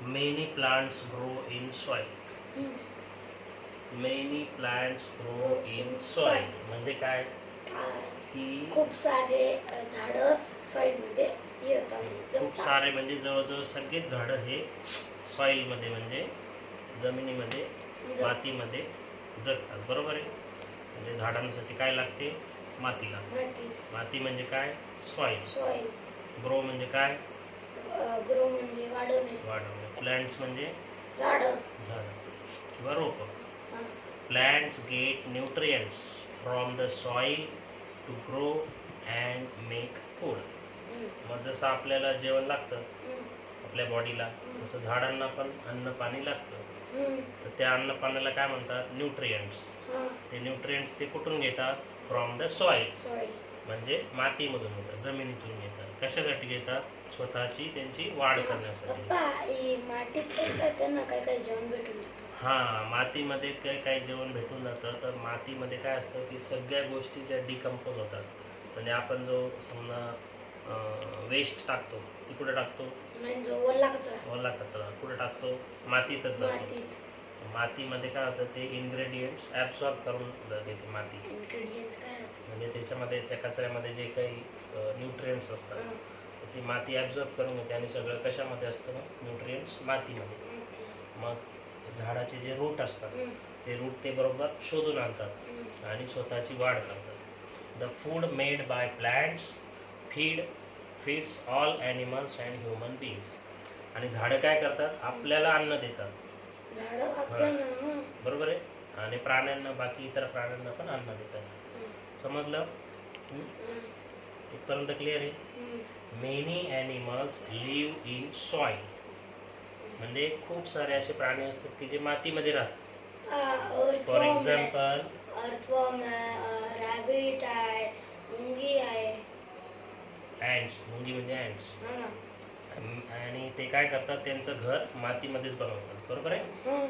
Many plants grow in soil. Many plants grow in soil म्हणजे काय की खूप सारे झाडं सॉइल मध्ये येतात. खूप सारे म्हणजे जवळजवळ सगळेच झाडं हे सॉइल मध्ये म्हणजे जमिनीमध्ये मातीमध्ये जगतात. बरोबर आहे. म्हणजे झाडांसाठी काय लागते? माती लागते. माती म्हणजे काय? सॉइल. ग्रो म्हणजे काय? ग्रो म्हणजे वाढवणे. प्लांट्स म्हणजे झाड किंवा रोप. Plants get nutrients from the soil to grow and make food. मग जसं आपल्याला जेवण लागतं आपल्या बॉडीला तसं झाडांना पण अन्न पाणी लागतं. तर त्या अन्न पाण्याला काय म्हणतात? न्यूट्रिएंट्स. ते न्यूट्रिएंट्स ते कुठून घेतात? फ्रॉम द सॉइल म्हणजे मातीमधून घेतात, जमिनीतून घेतात. कशासाठी घेतात? स्वतःची त्यांची वाढ करण्यासाठी. मातीमध्ये काही जेवण भेटून जातं. तर मातीमध्ये काय असतं की सगळ्या गोष्टी ज्या डिकम्पोज होतात. म्हणजे आपण जो समजा वेस्ट टाकतो ती कुठे टाकतो? ओला कचरा कुठे टाकतो? मातीतच जातो. मातीमध्ये काय होतं? ते इन्ग्रेडियंट्स ॲब्सॉर्ब करून घेते माती. म्हणजे त्याच्यामध्ये त्या कचऱ्यामध्ये जे काही न्यूट्रिएंट्स असतात ती माती ॲब्सॉर्ब करून घेते आणि सगळं कशामध्ये असतं? न्यूट्रिएंट्स मातीमध्ये. मग झाडाचे जे रूट असतात ते रूट ते बरोबर शोधून आणतात आणि स्वतःची वाढ करतात. The food made by plants feeds all animals and human beings. आणि झाडं काय करतात? आपल्याला अन्न देतात. बरोबर आहे. आणि प्राण्यांना, बाकी इतर प्राण्यांना पण अन्न देतात. समजलं? इथपर्यंत क्लिअर आहे? Many animals live in soil म्हणजे खूप सारे असे प्राणी असतात की जे मातीमध्ये राहतात. फॉर एक्झाम्पल अर्थवर्म आहे, रॅबिट आहे, मुंगी आहे. ॲन्ट्स. मुंगी म्हणजे ॲन्ट्स. आणि ते काय करतात? त्यांचं घर मातीमध्येच बनवतात. बरोबर आहे.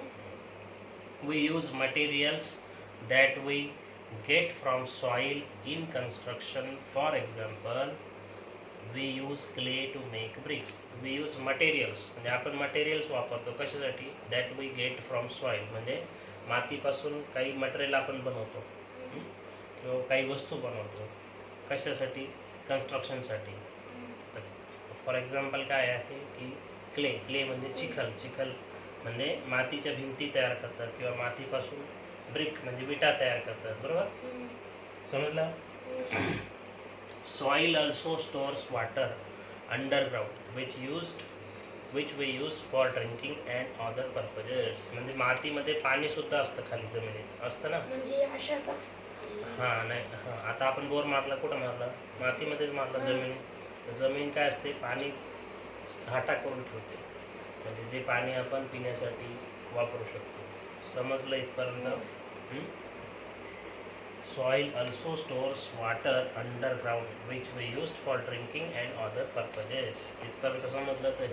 We use materials that we get from soil in construction. For example we use clay to make bricks. We use materials म्हणजे आपण मटेरियल्स वापरतो कशासाठी? That we get from soil म्हणजे मातीपासून काही मटेरियल आपण बनवतो किंवा काही वस्तू बनवतो. कशासाठी? कन्स्ट्रक्शनसाठी. फॉर एक्झाम्पल काय आहे की क्ले म्हणजे चिखल म्हणजे मातीच्या भिंती तयार करतात किंवा मातीपासून ब्रिक म्हणजे विटा तयार करतात. बरोबर? समजलं? Soil also stores water underground which we use for drinking and other purposes. म्हणजे मातीमध्ये पाणी सुद्धा असतं खाली जमिनीत असतं ना. म्हणजे अशा का? नाही. आता आपण बोर मारला कुठं मारला? मातीमध्येच मारला. जमीन काय असते? पाणी साठा करून ठेवते. म्हणजे जे पाणी आपण पिण्यासाठी वापरू शकतो. समजलं इथपर्यंत? Soil also stores water underground which we use for drinking and other purposes. इथपर्यंत समजलं तर